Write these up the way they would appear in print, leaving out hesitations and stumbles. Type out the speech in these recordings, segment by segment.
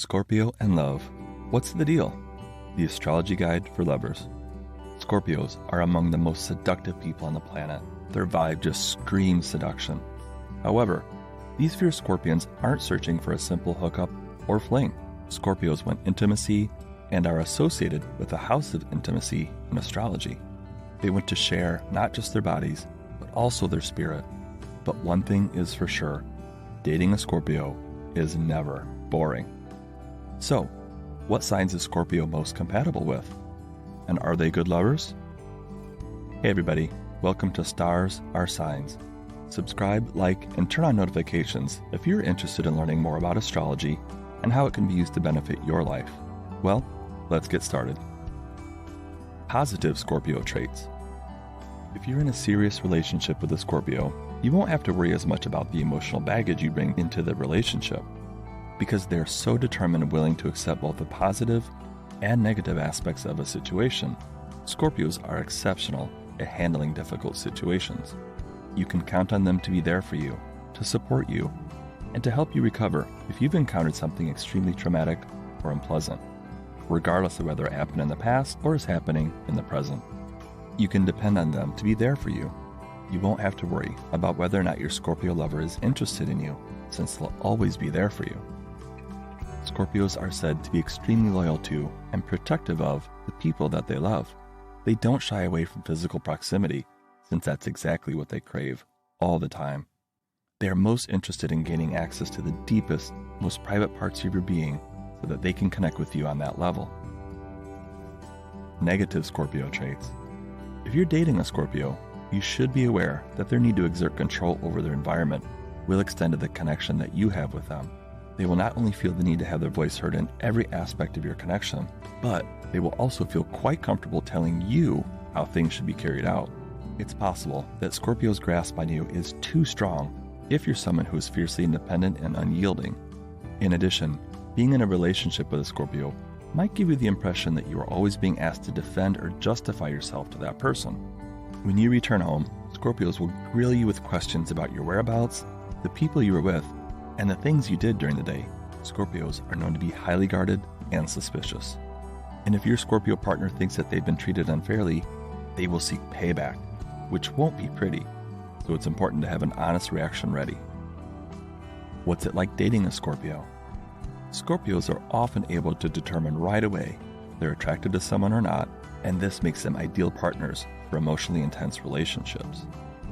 Scorpio and Love. What's the deal? The astrology guide for lovers. Scorpios are among the most seductive people on the planet. Their vibe just screams seduction. However, these fierce Scorpions aren't searching for a simple hookup or fling. Scorpios want intimacy and are associated with the house of intimacy in astrology. They want to share not just their bodies, but also their spirit. But one thing is for sure, dating a Scorpio is never boring. So, what signs is Scorpio most compatible with? And are they good lovers? Hey everybody, welcome to Stars Are Signs. Subscribe, like, and turn on notifications if you're interested in learning more about astrology and how it can be used to benefit your life. Well, let's get started. Positive Scorpio traits. If you're in a serious relationship with a Scorpio, you won't have to worry as much about the emotional baggage you bring into the relationship, because they're so determined and willing to accept both the positive and negative aspects of a situation. Scorpios are exceptional at handling difficult situations. You can count on them to be there for you, to support you, and to help you recover if you've encountered something extremely traumatic or unpleasant, regardless of whether it happened in the past or is happening in the present. You can depend on them to be there for you. You won't have to worry about whether or not your Scorpio lover is interested in you, since they'll always be there for you. Scorpios are said to be extremely loyal to and protective of the people that they love. They don't shy away from physical proximity, since that's exactly what they crave all the time. They are most interested in gaining access to the deepest, most private parts of your being so that they can connect with you on that level. Negative Scorpio traits. If you're dating a Scorpio, you should be aware that their need to exert control over their environment will extend to the connection that you have with them. They will not only feel the need to have their voice heard in every aspect of your connection, but they will also feel quite comfortable telling you how things should be carried out. It's possible that Scorpio's grasp on you is too strong if you're someone who is fiercely independent and unyielding. In addition, being in a relationship with a Scorpio might give you the impression that you are always being asked to defend or justify yourself to that person. When you return home, Scorpios will grill you with questions about your whereabouts, the people you were with, and the things you did during the day. Scorpios are known to be highly guarded and suspicious. And if your Scorpio partner thinks that they've been treated unfairly, they will seek payback, which won't be pretty, so it's important to have an honest reaction ready. What's it like dating a Scorpio? Scorpios are often able to determine right away if they're attracted to someone or not, and this makes them ideal partners for emotionally intense relationships.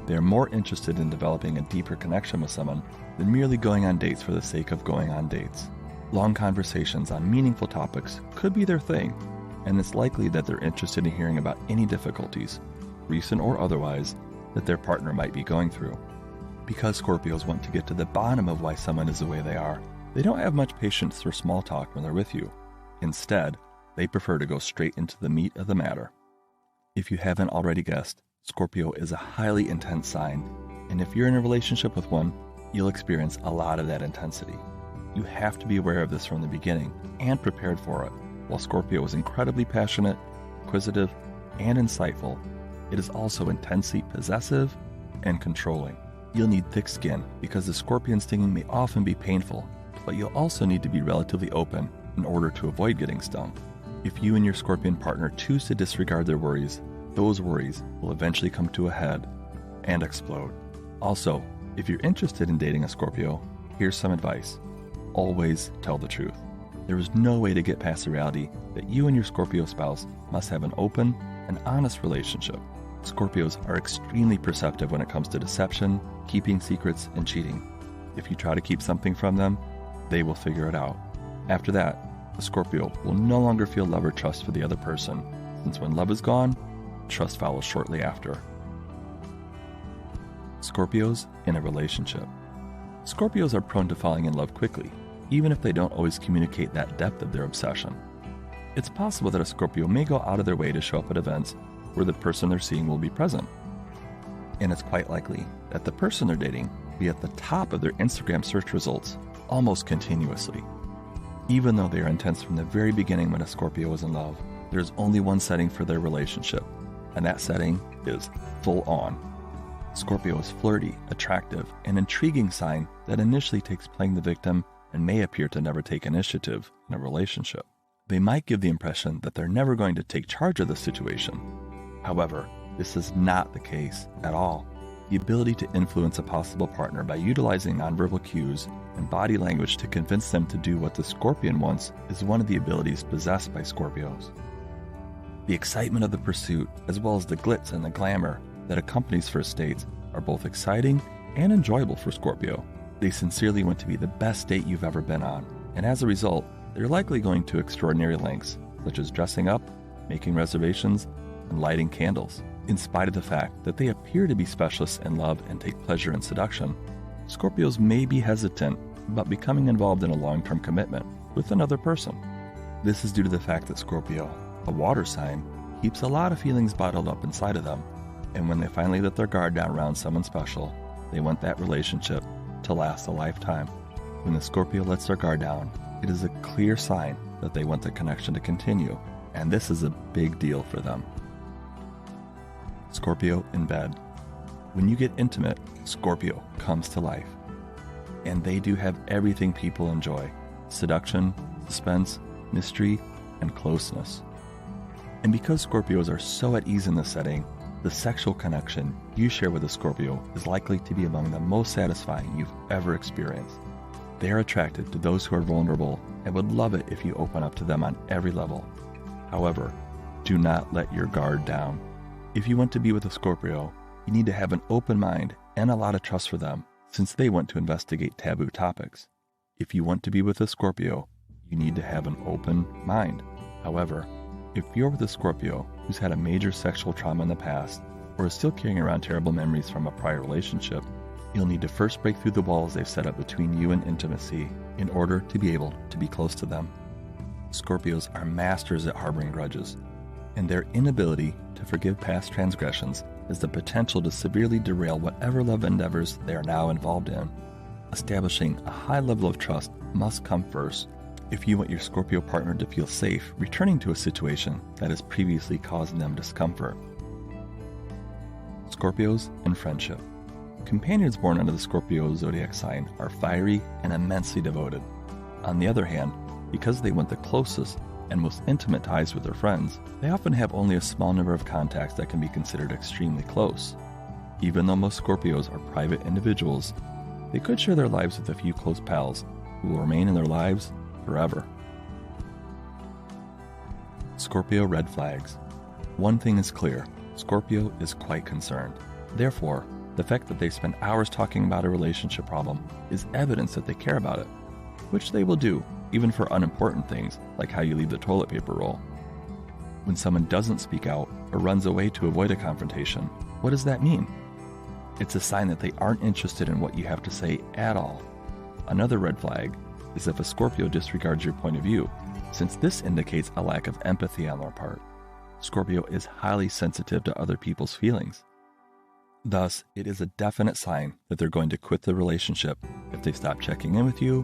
They are more interested in developing a deeper connection with someone than merely going on dates for the sake of going on dates. Long conversations on meaningful topics could be their thing, and it's likely that they're interested in hearing about any difficulties, recent or otherwise, that their partner might be going through. Because Scorpios want to get to the bottom of why someone is the way they are, they don't have much patience for small talk when they're with you. Instead, they prefer to go straight into the meat of the matter. If you haven't already guessed, Scorpio is a highly intense sign, and if you're in a relationship with one, you'll experience a lot of that intensity. You have to be aware of this from the beginning and prepared for it. While Scorpio is incredibly passionate, inquisitive, and insightful, it is also intensely possessive and controlling. You'll need thick skin because the Scorpion stinging may often be painful, but you'll also need to be relatively open in order to avoid getting stung. If you and your Scorpion partner choose to disregard their worries, those worries will eventually come to a head and explode. Also, if you're interested in dating a Scorpio, here's some advice. Always tell the truth. There is no way to get past the reality that you and your Scorpio spouse must have an open and honest relationship. Scorpios are extremely perceptive when it comes to deception, keeping secrets, and cheating. If you try to keep something from them, they will figure it out. After that, the Scorpio will no longer feel love or trust for the other person, since when love is gone, trust follows shortly after. Scorpios in a relationship. Scorpios are prone to falling in love quickly, even if they don't always communicate that depth of their obsession. It's possible that a Scorpio may go out of their way to show up at events where the person they're seeing will be present. And it's quite likely that the person they're dating will be at the top of their Instagram search results almost continuously. Even though they are intense from the very beginning when a Scorpio is in love, there's only one setting for their relationship, and that setting is full on. Scorpio is flirty, attractive, and intriguing sign that initially takes playing the victim and may appear to never take initiative in a relationship. They might give the impression that they're never going to take charge of the situation. However, this is not the case at all. The ability to influence a possible partner by utilizing nonverbal cues and body language to convince them to do what the Scorpion wants is one of the abilities possessed by Scorpios. The excitement of the pursuit, as well as the glitz and the glamour that accompanies first dates, are both exciting and enjoyable for Scorpio. They sincerely want to be the best date you've ever been on, and as a result, they're likely going to extraordinary lengths, such as dressing up, making reservations, and lighting candles. In spite of the fact that they appear to be specialists in love and take pleasure in seduction, Scorpios may be hesitant about becoming involved in a long-term commitment with another person. This is due to the fact that Scorpio, a water sign, keeps a lot of feelings bottled up inside of them, and when they finally let their guard down around someone special, they want that relationship to last a lifetime. When the Scorpio lets their guard down, it is a clear sign that they want the connection to continue, and this is a big deal for them. Scorpio in bed. When you get intimate, Scorpio comes to life. And they do have everything people enjoy: seduction, suspense, mystery, and closeness. And because Scorpios are so at ease in this setting, the sexual connection you share with a Scorpio is likely to be among the most satisfying you've ever experienced. They are attracted to those who are vulnerable and would love it if you open up to them on every level. However, do not let your guard down. If you want to be with a Scorpio, you need to have an open mind and a lot of trust for them, since they want to investigate taboo topics. If you want to be with a Scorpio, you need to have an open mind. However, if you're with a Scorpio who's had a major sexual trauma in the past, or is still carrying around terrible memories from a prior relationship, you'll need to first break through the walls they've set up between you and intimacy in order to be able to be close to them. Scorpios are masters at harboring grudges, and their inability to forgive past transgressions has the potential to severely derail whatever love endeavors they are now involved in. Establishing a high level of trust must come first if you want your Scorpio partner to feel safe returning to a situation that has previously caused them discomfort. Scorpios and friendship. Companions born under the Scorpio zodiac sign are fiery and immensely devoted. On the other hand, because they want the closest and most intimate ties with their friends, they often have only a small number of contacts that can be considered extremely close. Even though most Scorpios are private individuals, they could share their lives with a few close pals who will remain in their lives forever. Scorpio red flags. One thing is clear: Scorpio is quite concerned. Therefore, the fact that they spend hours talking about a relationship problem is evidence that they care about it, which they will do even for unimportant things like how you leave the toilet paper roll. When someone doesn't speak out or runs away to avoid a confrontation, what does that mean? It's a sign that they aren't interested in what you have to say at all. Another red flag is if a Scorpio disregards your point of view, since this indicates a lack of empathy on their part. Scorpio is highly sensitive to other people's feelings. Thus, it is a definite sign that they're going to quit the relationship if they stop checking in with you,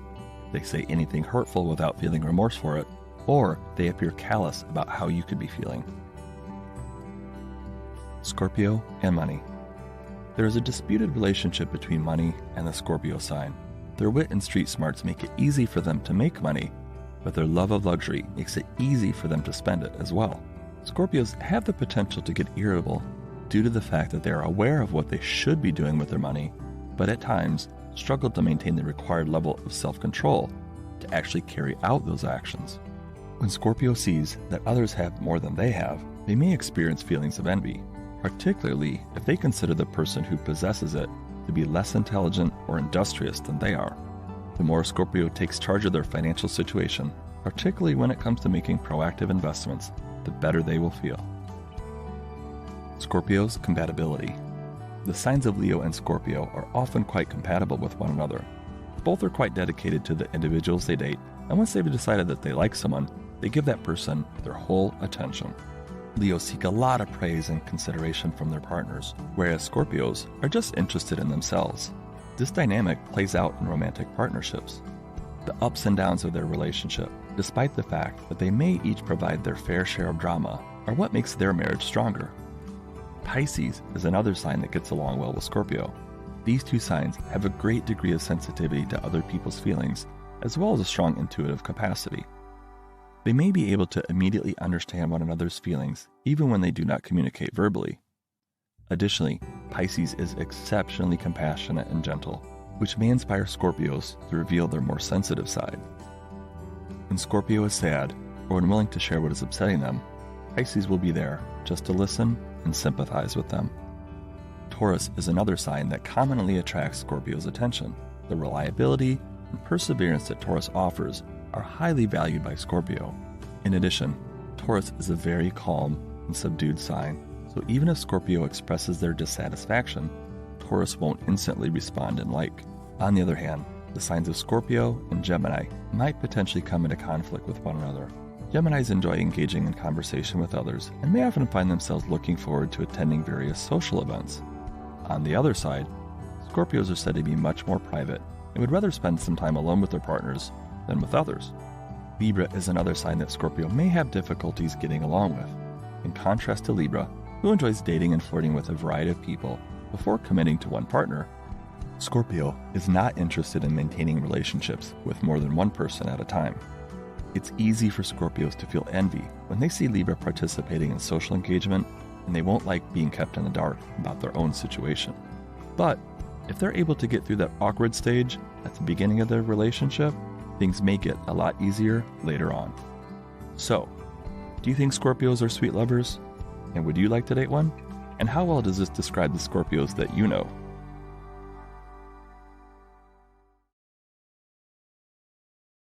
they say anything hurtful without feeling remorse for it, or they appear callous about how you could be feeling. Scorpio and money. There is a disputed relationship between money and the Scorpio sign. Their wit and street smarts make it easy for them to make money, but their love of luxury makes it easy for them to spend it as well. Scorpios have the potential to get irritable due to the fact that they are aware of what they should be doing with their money, but at times struggle to maintain the required level of self-control to actually carry out those actions. When Scorpio sees that others have more than they have, they may experience feelings of envy, particularly if they consider the person who possesses it to be less intelligent or industrious than they are. The more Scorpio takes charge of their financial situation, particularly when it comes to making proactive investments, the better they will feel. Scorpio's compatibility. The signs of Leo and Scorpio are often quite compatible with one another. Both are quite dedicated to the individuals they date, and once they've decided that they like someone, they give that person their whole attention. Leos seek a lot of praise and consideration from their partners, whereas Scorpios are just interested in themselves. This dynamic plays out in romantic partnerships. The ups and downs of their relationship, despite the fact that they may each provide their fair share of drama, are what makes their marriage stronger. Pisces is another sign that gets along well with Scorpio. These two signs have a great degree of sensitivity to other people's feelings, as well as a strong intuitive capacity. They may be able to immediately understand one another's feelings, even when they do not communicate verbally. Additionally, Pisces is exceptionally compassionate and gentle, which may inspire Scorpios to reveal their more sensitive side. When Scorpio is sad or unwilling to share what is upsetting them, Pisces will be there just to listen and sympathize with them. Taurus is another sign that commonly attracts Scorpio's attention. The reliability and perseverance that Taurus offers are highly valued by Scorpio. In addition, Taurus is a very calm and subdued sign, so even if Scorpio expresses their dissatisfaction, Taurus won't instantly respond in like. On the other hand, the signs of Scorpio and Gemini might potentially come into conflict with one another. Geminis enjoy engaging in conversation with others and may often find themselves looking forward to attending various social events. On the other side, Scorpios are said to be much more private and would rather spend some time alone with their partners than with others. Libra is another sign that Scorpio may have difficulties getting along with. In contrast to Libra, who enjoys dating and flirting with a variety of people before committing to one partner, Scorpio is not interested in maintaining relationships with more than one person at a time. It's easy for Scorpios to feel envy when they see Libra participating in social engagement, and they won't like being kept in the dark about their own situation. But if they're able to get through that awkward stage at the beginning of their relationship, things may get a lot easier later on. So, do you think Scorpios are sweet lovers? And would you like to date one? And how well does this describe the Scorpios that you know?